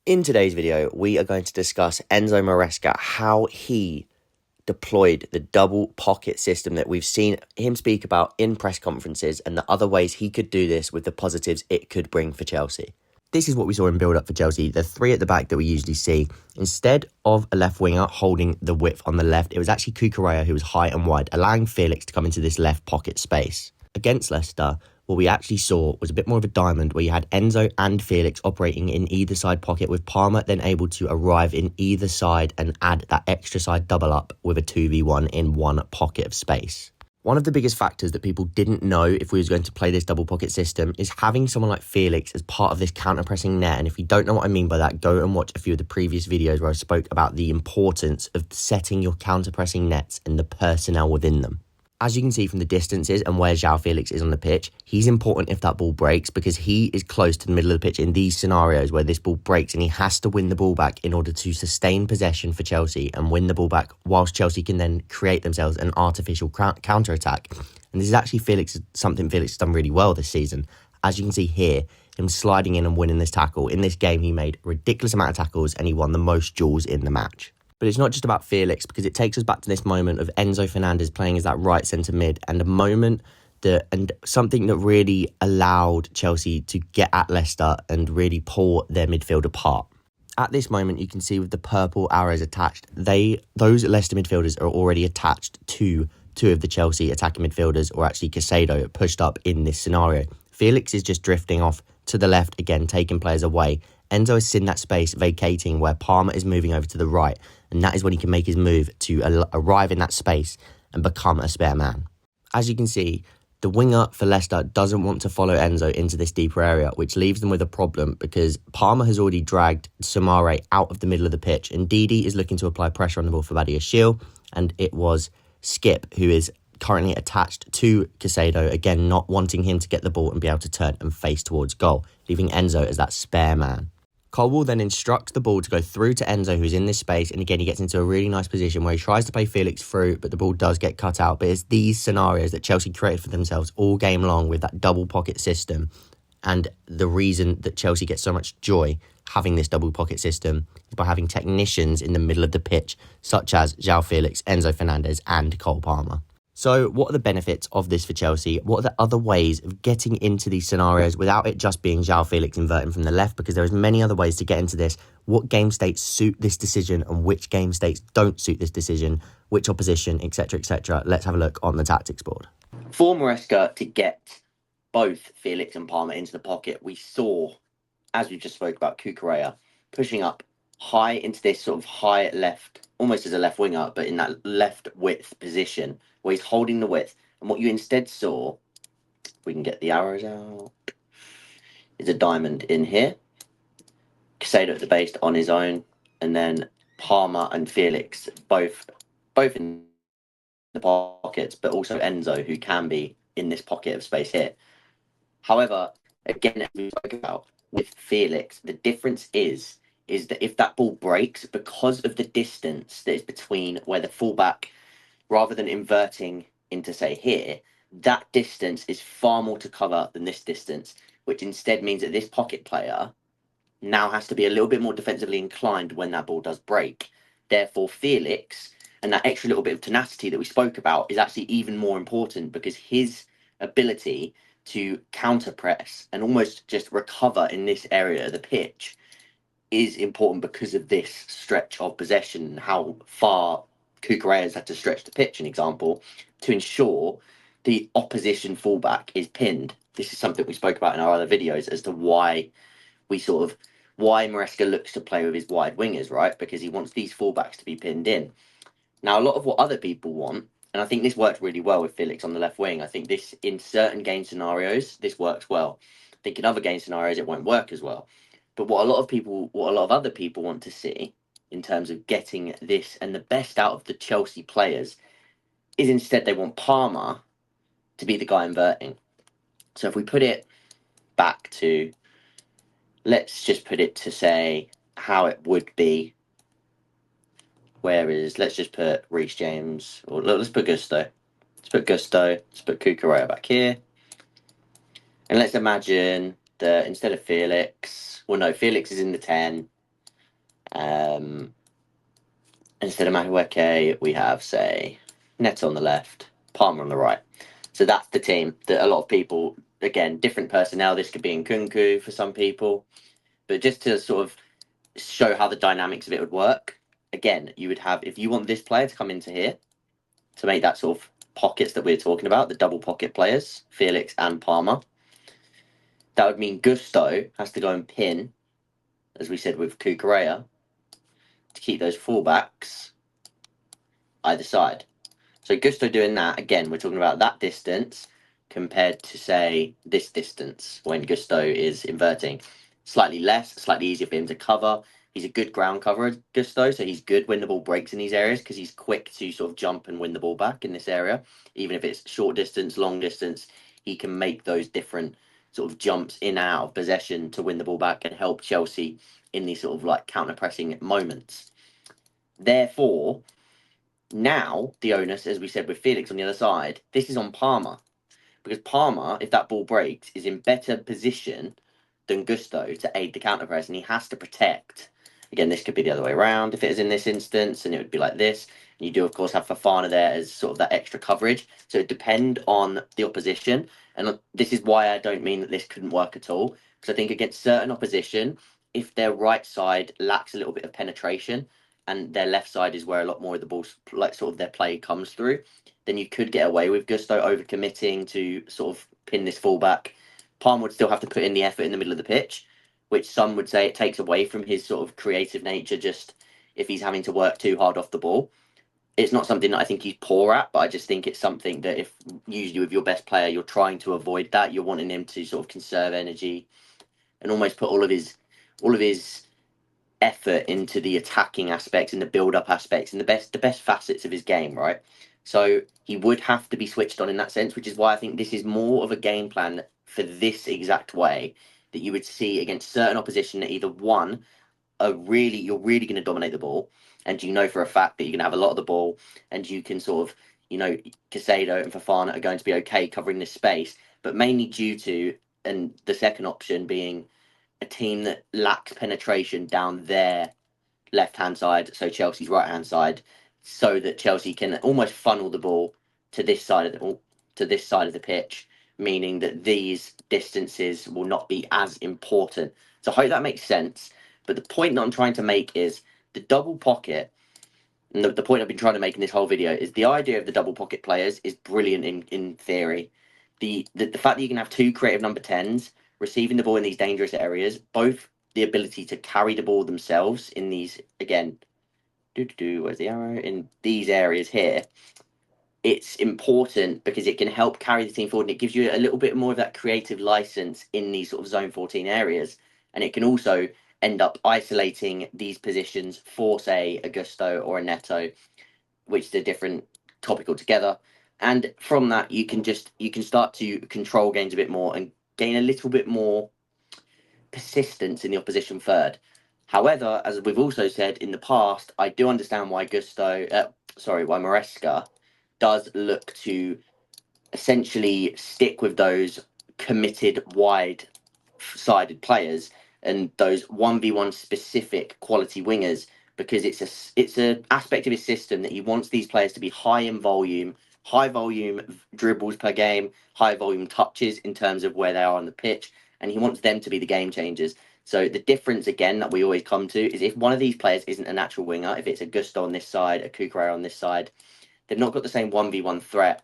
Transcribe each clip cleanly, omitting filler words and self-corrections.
In today's video, we are going to discuss Enzo Maresca, how he deployed the double pocket system that we've seen him speak about in press conferences and the other ways he could do this with the positives it could bring for Chelsea. This is what we saw in build-up for Chelsea, the three at the back that we usually see. Instead of a left winger holding the width on the left, it was actually Cucurella who was high and wide, allowing Felix to come into this left pocket space. Against Leicester, what we actually saw was a bit more of a diamond where you had Enzo and Felix operating in either side pocket, with Palmer then able to arrive in either side and add that extra side double up with a 2v1 in one pocket of space. One of the biggest factors that people didn't know if we was going to play this double pocket system is having someone like Felix as part of this counter-pressing net. And if you don't know what I mean by that, go and watch a few of the previous videos where I spoke about the importance of setting your counter-pressing nets and the personnel within them. As you can see from the distances and where João Felix is on the pitch, he's important if that ball breaks because he is close to the middle of the pitch in these scenarios where this ball breaks and he has to win the ball back in order to sustain possession for Chelsea and win the ball back whilst Chelsea can then create themselves an artificial counter-attack. And this is actually something Felix has done really well this season. As you can see here, him sliding in and winning this tackle. In this game, he made a ridiculous amount of tackles and he won the most duels in the match. But it's not just about Felix, because it takes us back to this moment of Enzo Fernandez playing as that right centre mid, and something that really allowed Chelsea to get at Leicester and really pull their midfield apart. At this moment, you can see with the purple arrows attached, those Leicester midfielders are already attached to two of the Chelsea attacking midfielders, or actually Casado pushed up in this scenario. Felix is just drifting off to the left again, taking players away. Enzo is in that space vacating where Palmer is moving over to the right, and that is when he can make his move to arrive in that space and become a spare man. As you can see, the winger for Leicester doesn't want to follow Enzo into this deeper area, which leaves them with a problem because Palmer has already dragged Samare out of the middle of the pitch, and Didi is looking to apply pressure on the ball for Badiashile, and it was Skip who is currently attached to Casado, again not wanting him to get the ball and be able to turn and face towards goal, leaving Enzo as that spare man. Colwell then instructs the ball to go through to Enzo, who's in this space, and again he gets into a really nice position where he tries to play Felix through, but the ball does get cut out. But it's these scenarios that Chelsea created for themselves all game long with that double pocket system, and the reason that Chelsea gets so much joy having this double pocket system is by having technicians in the middle of the pitch, such as João Felix, Enzo Fernandez and Cole Palmer. So what are the benefits of this for Chelsea? What are the other ways of getting into these scenarios without it just being João Felix inverting from the left? Because there's many other ways to get into this. What game states suit this decision and which game states don't suit this decision, which opposition, etc., etc. Let's have a look on the tactics board. For Maresca to get both Felix and Palmer into the pocket, we saw, as we just spoke about, Cucurella pushing up high into this sort of high left, almost as a left winger, but in that left width position where he's holding the width. And what you instead saw, if we can get the arrows out, is a diamond in here. Casado at the base on his own, and then Palmer and Felix both in the pockets, but also Enzo, who can be in this pocket of space here. However, again, as we spoke about with Felix, the difference is that if that ball breaks, because of the distance that is between where the fullback, rather than inverting into, say, here, that distance is far more to cover than this distance, which instead means that this pocket player now has to be a little bit more defensively inclined when that ball does break. Therefore, Felix and that extra little bit of tenacity that we spoke about is actually even more important, because his ability to counter press and almost just recover in this area of the pitch is important because of this stretch of possession and how far Cucurella has had to stretch the pitch, an example, to ensure the opposition fullback is pinned. This is something we spoke about in our other videos as to why Maresca looks to play with his wide wingers, right? Because he wants these fullbacks to be pinned in. Now, a lot of what other people want, and I think this worked really well with Felix on the left wing. I think this, in certain game scenarios, this works well. I think in other game scenarios, it won't work as well. But what a lot of other people want to see in terms of getting this and the best out of the Chelsea players is instead they want Palmer to be the guy inverting. So if we put it back to, let's just put it to say how it would be. Let's just put Reece James, or let's put Gusto. Let's put Cucurella back here. And let's imagine that instead of Felix, Felix is in the 10, Instead of Maresca, we have, say, Neto on the left, Palmer on the right. So that's the team that a lot of people, again, different personnel. This could be in Kunku for some people, but just to sort of show how the dynamics of it would work. Again, you would have, if you want this player to come into here to make that sort of pockets that we're talking about, the double pocket players, Felix and Palmer, that would mean Gusto has to go and pin, as we said with Cucurella, to keep those fullbacks either side. So Gusto doing that, again, we're talking about that distance compared to, say, this distance when Gusto is inverting. Slightly less, slightly easier for him to cover. He's a good ground coverer, Gusto, so he's good when the ball breaks in these areas because he's quick to sort of jump and win the ball back in this area. Even if it's short distance, long distance, he can make those different sort of jumps in and out of possession to win the ball back and help Chelsea in these sort of like counter-pressing moments. Therefore, now the onus, as we said with Felix on the other side, this is on Palmer. Because Palmer, if that ball breaks, is in better position than Gusto to aid the counter press, and he has to protect. Again, this could be the other way around if it is in this instance, and it would be like this. And you do, of course, have Fofana there as sort of that extra coverage. So it depends on the opposition. And this is why I don't mean that this couldn't work at all. Because I think against certain opposition, if their right side lacks a little bit of penetration, and their left side is where a lot more of the ball, like sort of their play comes through, then you could get away with Gusto overcommitting to sort of pin this fullback. Palmer would still have to put in the effort in the middle of the pitch, which some would say it takes away from his sort of creative nature just if he's having to work too hard off the ball. It's not something that I think he's poor at, but I just think it's something that if usually with your best player, you're trying to avoid that. You're wanting him to sort of conserve energy and almost put all of his effort into the attacking aspects and the build-up aspects and the best facets of his game, right? So he would have to be switched on in that sense, which is why I think this is more of a game plan for this exact way that you would see against certain opposition that either one you're really going to dominate the ball, and you know for a fact that you're going to have a lot of the ball, and you can sort of, Casado and Fofana are going to be okay covering this space, but mainly due to, and the second option being a team that lacks penetration down their left-hand side, so Chelsea's right-hand side, so that Chelsea can almost funnel the ball to this side of the pitch, meaning that these distances will not be as important. So I hope that makes sense. But the point that I'm trying to make is the double pocket. And the point I've been trying to make in this whole video is the idea of the double pocket players is brilliant in theory. The fact that you can have two creative number 10s receiving the ball in these dangerous areas, both the ability to carry the ball themselves in these, again, where's the arrow? In these areas here, it's important because it can help carry the team forward and it gives you a little bit more of that creative license in these sort of zone 14 areas. And it can also end up isolating these positions for, say, a Gusto or a Neto, which is a different topic altogether. And from that, you can start to control games a bit more and gain a little bit more persistence in the opposition third. However, as we've also said in the past, I do understand why why Maresca does look to essentially stick with those committed wide-sided players and those 1v1 specific quality wingers, because it's an aspect of his system that he wants these players to be high volume dribbles per game, high volume touches in terms of where they are on the pitch, and he wants them to be the game changers. So the difference again that we always come to is if one of these players isn't a natural winger, if it's a Gusto on this side, a Cucurella on this side, they've not got the same 1v1 threat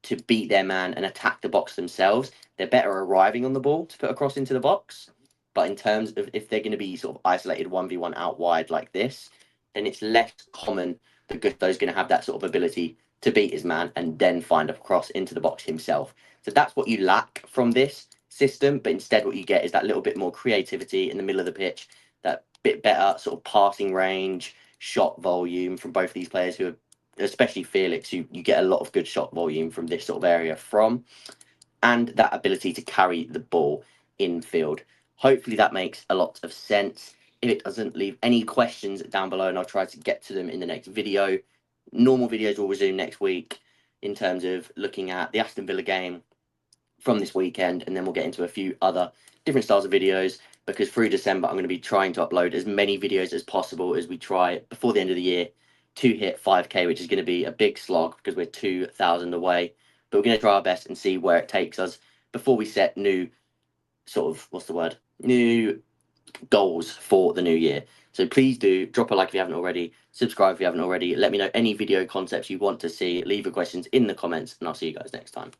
to beat their man and attack the box themselves. They're better arriving on the ball to put a cross into the box. But in terms of if they're going to be sort of isolated 1v1 out wide like this, then it's less common that Gusto's going to have that sort of ability to beat his man and then find a cross into the box himself. So that's what you lack from this system. But instead, what you get is that little bit more creativity in the middle of the pitch, that bit better sort of passing range, shot volume from both these players who are, especially Felix, you get a lot of good shot volume from this sort of area from, and that ability to carry the ball in field. Hopefully that makes a lot of sense. If it doesn't, leave any questions down below and I'll try to get to them in the next video. Normal videos will resume next week in terms of looking at the Aston Villa game from this weekend, and then we'll get into a few other different styles of videos because through December, I'm going to be trying to upload as many videos as possible as we try before the end of the year to hit 5K, which is going to be a big slog because we're 2,000 away. But we're going to try our best and see where it takes us before we set new new goals for the new year. So please do drop a like if you haven't already, subscribe if you haven't already. Let me know any video concepts you want to see. Leave your questions in the comments, and I'll see you guys next time.